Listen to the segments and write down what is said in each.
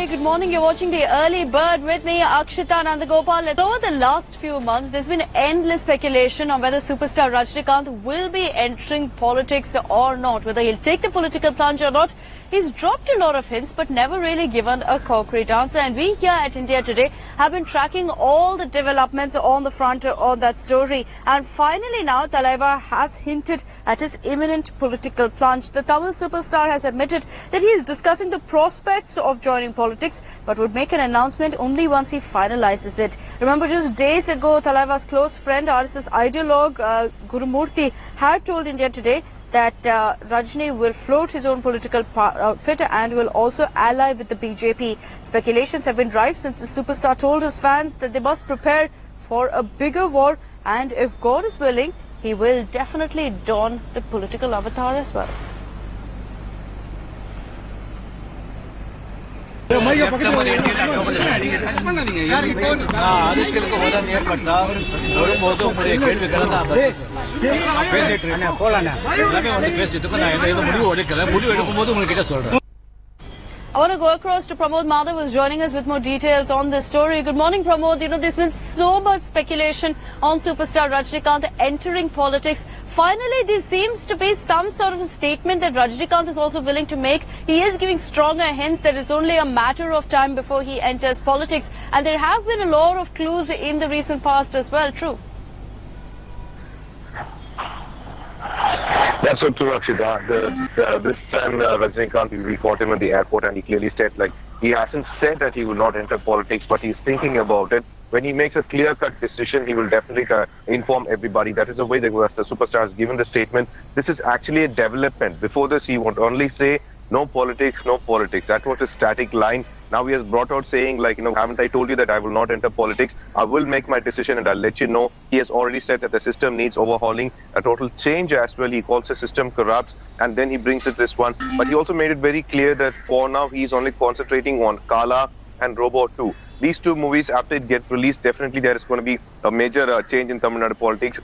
very good morning. You're watching The Early Bird with me, Akshita Nandagopal. Over the last few months, there's been endless speculation on whether superstar Rajinikanth will be entering politics or not, whether he'll take the political plunge or not. He's dropped a lot of hints but never really given a concrete answer. And we here at India Today have been tracking all the developments on the front on that story. And finally now, Talaiva has hinted at his imminent political plunge. The Tamil superstar has admitted that he is discussing the prospects of joining politics but would make an announcement only once he finalizes it. Remember, just days ago, Talaiva's close friend, RSS ideologue Guru Murthy had told India Today that Rajini will float his own political outfit and will also ally with the BJP. Speculations have been rife since the superstar told his fans that they must prepare for a bigger war, and if God is willing, he will definitely don the political avatar as well. I want to go across to Pramod Madhav, who's joining us with more details on this story. Good morning, Pramod. You know, there's been so much speculation on superstar Rajinikanth entering politics. Finally, there seems to be some sort of a statement that Rajinikanth is also willing to make. He is giving stronger hints that it's only a matter of time before he enters politics. And there have been a lot of clues in the recent past as well. True. That's so true, Akshita. This time, Rajinikanth, we caught him at the airport and he clearly said, he hasn't said that he will not enter politics, but he's thinking about it. When he makes a clear-cut decision, he will definitely inform everybody. That is the way the superstar has given the statement. This is actually a development. Before this, he would only say, no politics, no politics. That was his static line. Now he has brought out saying, haven't I told you that I will not enter politics? I will make my decision and I'll let you know. He has already said that the system needs overhauling, a total change as well. He calls the system corrupt, and then he brings it this one. But he also made it very clear that for now, he's only concentrating on Kala and Robo 2. These two movies, after it gets released, definitely there is going to be a major change in Tamil Nadu politics.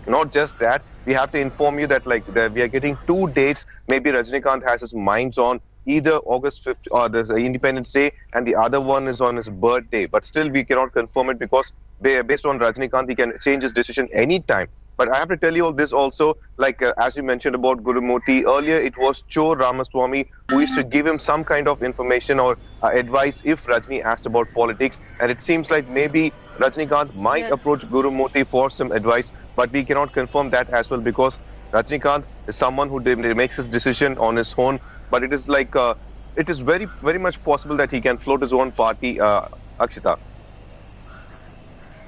Not just that, we have to inform you that we are getting 2 dates. Maybe Rajinikanth has his minds on either August 5th or there's Independence Day, and the other one is on his birthday. But still, we cannot confirm it because based on Rajinikanth, he can change his decision anytime. But I have to tell you all this also, as you mentioned about Guru Murthy, earlier it was Cho Ramaswamy who used to give him some kind of information or advice if Rajini asked about politics. And it seems like maybe Rajinikanth might approach Guru Murthy for some advice, but we cannot confirm that as well because Rajinikanth is someone who makes his decision on his own. But it is it is very, very much possible that he can float his own party, Akshita.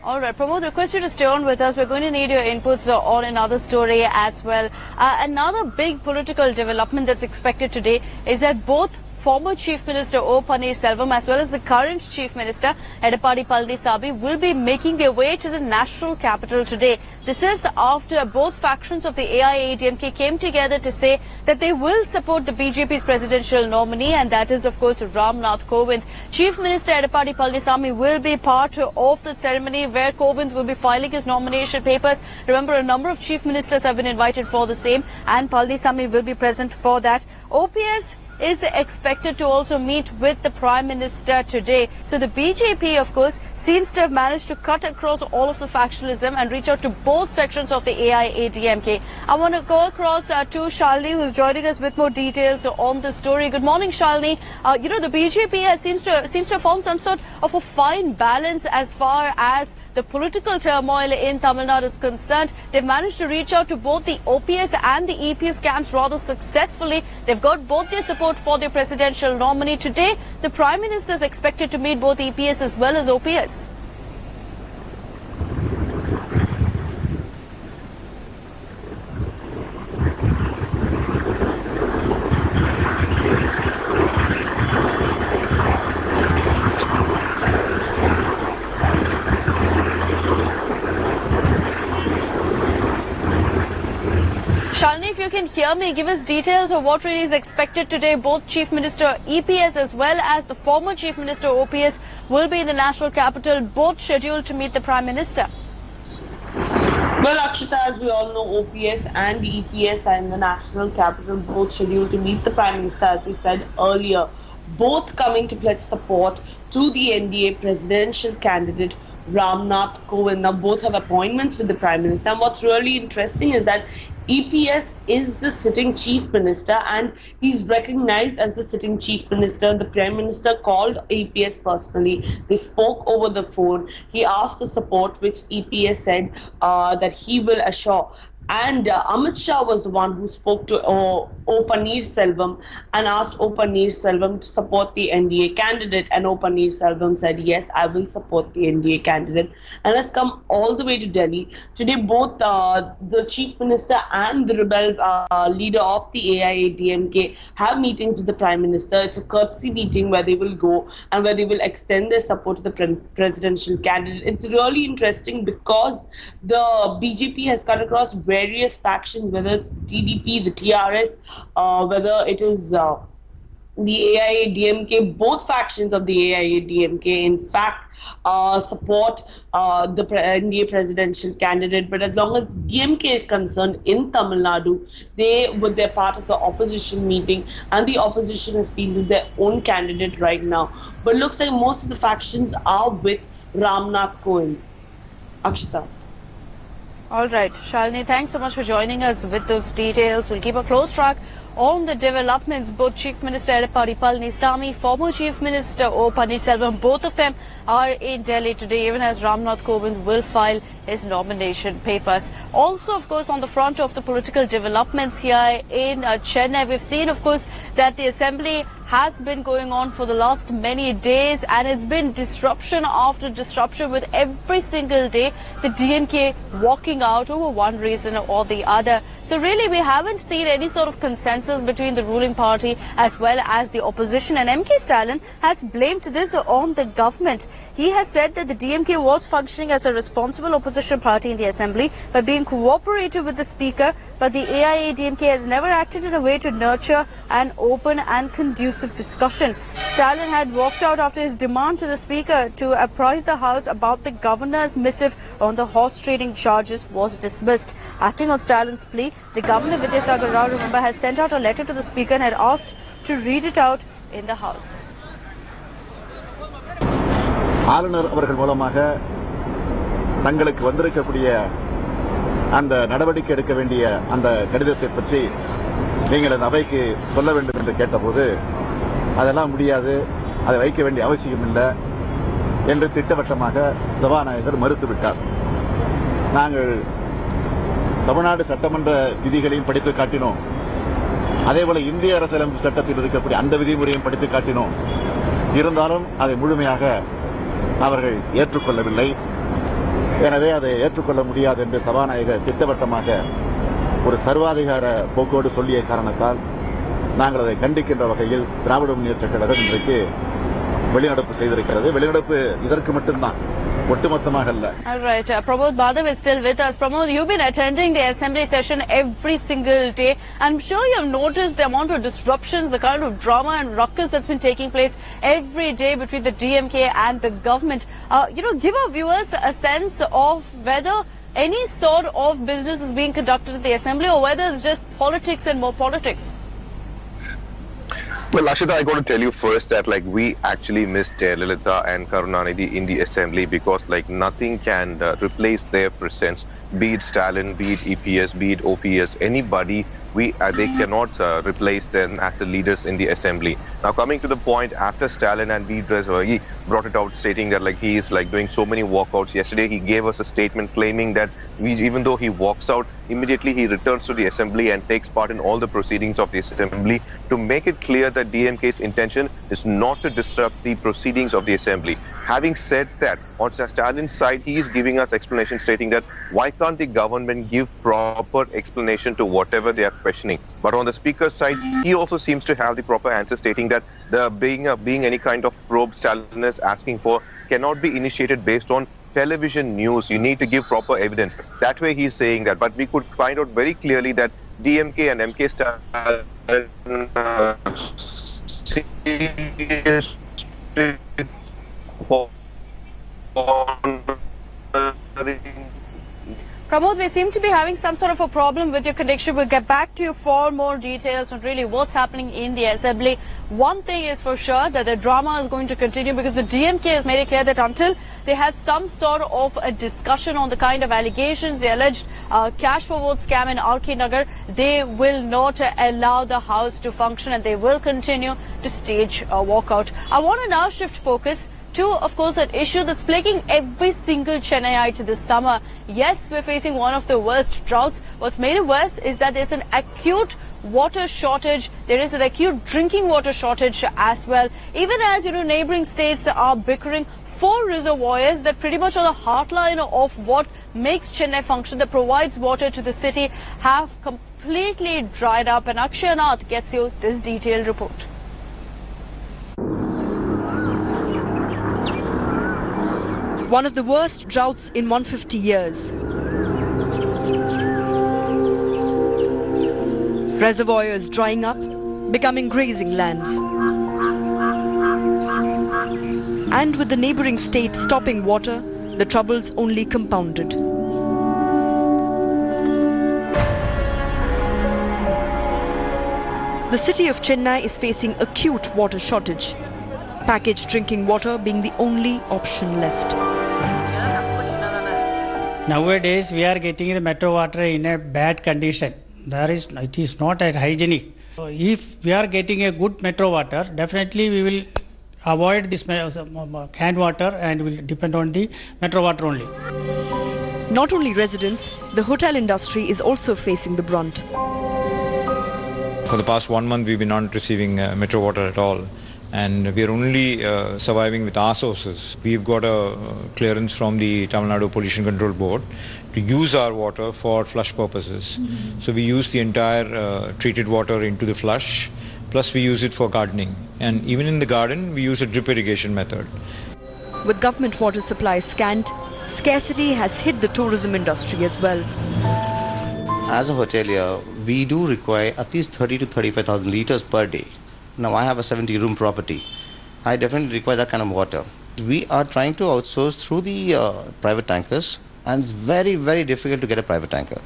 All right, Pramod, request you to stay on with us. We're going to need your inputs on another story as well. Another big political development that's expected today is that both former Chief Minister O. Pannirselvam as well as the current Chief Minister Edappadi Palanisamy will be making their way to the national capital today. This is after both factions of the AIADMK came together to say that they will support the BJP's presidential nominee, and that is, of course, Ram Nath Kovind. Chief Minister Edappadi Palanisamy will be part of the ceremony where Kovind will be filing his nomination papers. Remember, a number of Chief Ministers have been invited for the same, and Palanisamy will be present for that. OPS is expected to also meet with the Prime Minister today. So the BJP, of course, seems to have managed to cut across all of the factionalism and reach out to both sections of the AIADMK. I want to go across to Shalini, who's joining us with more details on the story. Good morning, Shalini. You know, the BJP seems to have found some sort of a fine balance as far as the political turmoil in Tamil Nadu is concerned. They've managed to reach out to both the OPS and the EPS camps rather successfully. They've got both their support for their presidential nominee. Today, the Prime Minister is expected to meet both EPS as well as OPS. Shalini, if you can hear me, give us details of what really is expected today. Both Chief Minister EPS as well as the former Chief Minister OPS will be in the national capital, both scheduled to meet the Prime Minister. Well, Akshita, as we all know, OPS and EPS are in the national capital, both scheduled to meet the Prime Minister, as you said earlier. both coming to pledge support to the NDA presidential candidate Ram Nath Kovind. Now both have appointments with the Prime Minister, and what's really interesting is that EPS is the sitting Chief Minister and he's recognized as the sitting Chief Minister. The Prime Minister called EPS personally. They spoke over the phone. He asked for support, which EPS said that he will assure. And Amit Shah was the one who spoke to O Paneerselvam and asked O Paneerselvam to support the NDA candidate. And O Paneerselvam said, yes, I will support the NDA candidate. And has come all the way to Delhi. Today, both the Chief Minister and the rebel leader of the AIADMK have meetings with the Prime Minister. It's a courtesy meeting where they will go and where they will extend their support to the presidential candidate. It's really interesting because the BJP has cut across various factions, whether it's the TDP, the TRS, whether it is the AIADMK. Both factions of the AIADMK, in fact, support the NDA presidential candidate. But as long as DMK is concerned in Tamil Nadu, they're part of the opposition meeting, and the opposition has fielded their own candidate right now. But it looks like most of the factions are with Ram Nath Kovind. Akshita. All right, Shalini, thanks so much for joining us with those details. We'll keep a close track on the developments. Both Chief Minister Edappadi Palanisamy, former Chief Minister O Paneerselvam, both of them are in Delhi today, even as Ram Nath Kovind will file his nomination papers. Also, of course, on the front of the political developments here in Chennai, we've seen, of course, that the assembly has been going on for the last many days, and it's been disruption after disruption, with every single day the DMK walking out over one reason or the other. So really, we haven't seen any sort of consensus between the ruling party as well as the opposition, and MK Stalin has blamed this on the government. He has said that the DMK was functioning as a responsible opposition party in the assembly by being cooperative with the speaker, but the AIADMK has never acted in a way to nurture an open and conducive discussion. Stalin had walked out after his demand to the speaker to apprise the House about the governor's missive on the horse trading charges was dismissed. Acting on Stalin's plea, the governor Vidyasagar Rao, remember, had sent out a letter to the speaker and had asked to read it out in the House. ஆளுநர் அவர்கள் மூலமாக தங்களுக்கு வந்திருக்கக்கூடிய அந்த நடவடிக்கை எடுக்க வேண்டிய அந்த கடிதத்தை பற்றி நீங்கள் அந்த அவைக்கு சொல்ல வேண்டும் என்று கேட்டபோது அதெல்லாம் முடியாது, அதை வைக்க வேண்டிய அவசியம் இல்லை என்று திட்டவட்டமாக சபாநாயகர் மறுத்துவிட்டார். நாங்கள் தமிழ்நாடு சட்டமன்ற விதிகளையும் படித்து காட்டினோம், அதேபோல இந்திய அரசியலமைப்பு சட்டத்தில் இருக்கக்கூடிய அந்த விதிமுறையும் படித்து காட்டினோம். இருந்தாலும் அதை முழுமையாக அவர்கள் ஏற்றுக்கொள்ளவில்லை. எனவே அதை ஏற்றுக்கொள்ள முடியாது என்று சபாநாயகர் திட்டவட்டமாக ஒரு சர்வாதிகார போக்கோடு சொல்லிய காரணத்தால் நாங்கள் அதை கண்டிக்கின்ற வகையில் திராவிட முன்னேற்றக் கழகம் இன்றைக்கு வெளிநடப்பு செய்திருக்கிறது. வெளிநடப்பு இதற்கு மட்டும்தான், ஒட்டுமொத்தமாக அல்ல. All right, Pramod Madhav is still with us. Pramod, you've been attending the assembly session every single day. I'm sure you've noticed the amount of disruptions, the kind of drama and ruckus that's been taking place every day between the DMK and the government. Give our viewers a sense of whether any sort of business is being conducted at the assembly or whether it's just politics and more politics. Well, Akshita, I got to tell you first that we actually missed Jayalalitha and Karunanidhi in the assembly because nothing can replace their presence, be it Stalin, be it EPS, be it OPS, anybody. They cannot replace them as the leaders in the assembly. Now, coming to the point, after Stalin and he brought it out stating that he is doing so many walkouts. Yesterday, he gave us a statement claiming that even though he walks out, immediately he returns to the assembly and takes part in all the proceedings of the assembly to make it clear that DMK's intention is not to disrupt the proceedings of the assembly. Having said that, on Stalin's side, he is giving us explanation stating that why can't the government give proper explanation to whatever they are questioning. But on the speaker's side, he also seems to have the proper answer stating that being any kind of probe Stalin is asking for cannot be initiated based on television news. You need to give proper evidence. That way he's saying that. But we could find out very clearly that DMK and MK Stalin Pramod, we seem to be having some sort of a problem with your connection. We'll get back to you for more details on really what's happening in the assembly. one thing is for sure, that the drama is going to continue, because the DMK has made it clear that until they have some sort of a discussion on the kind of allegations, the alleged cash for vote scam in RK Nagar, they will not allow the House to function, and they will continue to stage a walkout. I want to now shift focus to, of course, an issue that's plaguing every single Chennaiite this summer. Yes, we're facing one of the worst droughts. What's made it worse is that there's an acute water shortage. There is an acute drinking water shortage as well. Even as, neighboring states are bickering for reservoirs that pretty much on the heartline of what makes Chennai function, that provides water to the city, have completely dried up. And Akshay Nath gets you this detailed report. One of the worst droughts in 150 years. Reservoirs drying up, becoming grazing lands. And with the neighboring state stopping water, the troubles only compounded. The city of Chennai is facing acute water shortage, packaged drinking water being the only option left. Nowadays, we are getting the metro water in a bad condition. It is not hygienic. If we are getting a good metro water, definitely we will avoid this canned water and will depend on the metro water only. Not only residents, the hotel industry is also facing the brunt. For the past 1 month, we've been not receiving metro water at all. And we are only surviving with our sources. We've got a clearance from the Tamil Nadu Pollution Control Board to use our water for flush purposes. So we use the entire treated water into the flush, plus we use it for gardening. And even in the garden, we use a drip irrigation method. With government water supply scant, scarcity has hit the tourism industry as well. As a hotelier, we do require at least 30 to 35,000 litres per day. Now I have a 70-room property. I definitely require that kind of water. We are trying to outsource through the private tankers, and it's very, very difficult to get a private tanker.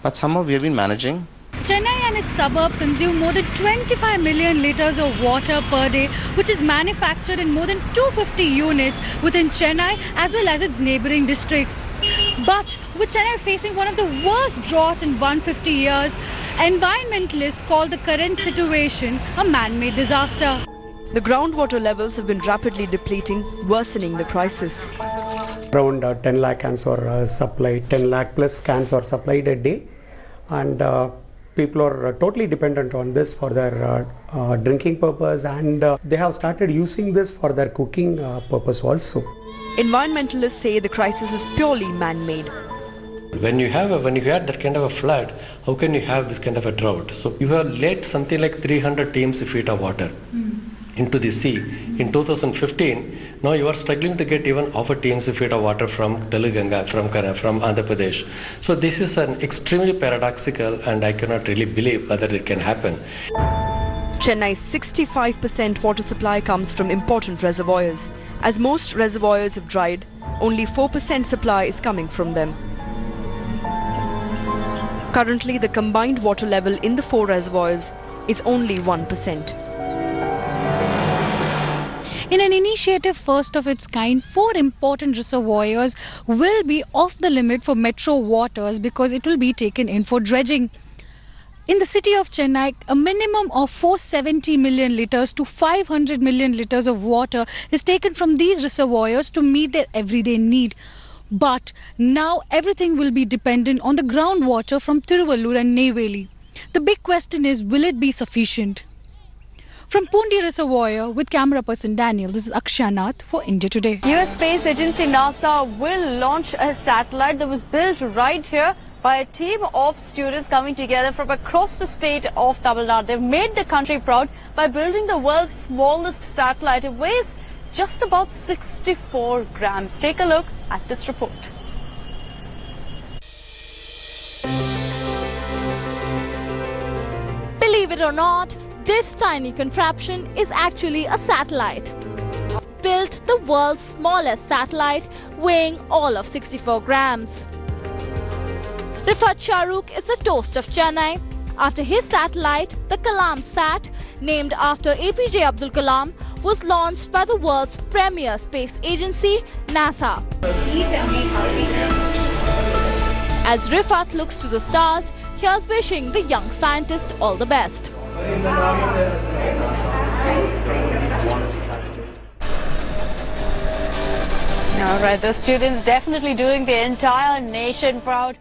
But somehow we have been managing. Chennai and its suburb consume more than 25 million litres of water per day, which is manufactured in more than 250 units within Chennai as well as its neighbouring districts. But with Chennai facing one of the worst droughts in 150 years, environmentalists call the current situation a man-made disaster. The groundwater levels have been rapidly depleting, worsening the crisis. Around 10 lakh cans are supplied, 10 lakh plus cans are supplied a day, and people are totally dependent on this for their drinking purpose, and they have started using this for their cooking purpose also. Environmentalists say the crisis is purely man-made. When you had that kind of a flood, how can you have this kind of a drought? So you have let something like 300 TMC feet of water into the sea. In 2015, now you are struggling to get even half a TMC feet of water from Telangana, from Andhra Pradesh. So this is an extremely paradoxical, and I cannot really believe whether it can happen. Chennai's 65% water supply comes from important reservoirs. As most reservoirs have dried, only 4% supply is coming from them. Currently, the combined water level in the 4 reservoirs is only 1%. In an initiative first of its kind, 4 important reservoirs will be off the limit for metro waters because it will be taken in for dredging. In the city of Chennai, a minimum of 470 million litres to 500 million litres of water is taken from these reservoirs to meet their everyday need. But now everything will be dependent on the groundwater from Tiruvallur and Neyveli. The big question is, will it be sufficient? From Pundi Reservoir with camera person Daniel, this is Akshay Nath for India Today. US Space Agency NASA will launch a satellite that was built right here by a team of students coming together from across the state of Tamil Nadu. They've made the country proud by building the world's smallest satellite. It weighs just about 64 grams. Take a look at this report. Believe it or not, this tiny contraption is actually a satellite. Built the world's smallest satellite, weighing all of 64 grams. Rifat Shahrukh is the toast of Chennai After his satellite, the Kalamsat, named after APJ Abdul Kalam, was launched by the world's premier space agency, NASA. As Rifat looks to the stars, here's wishing the young scientist all the best. All right, the students definitely doing the entire nation proud.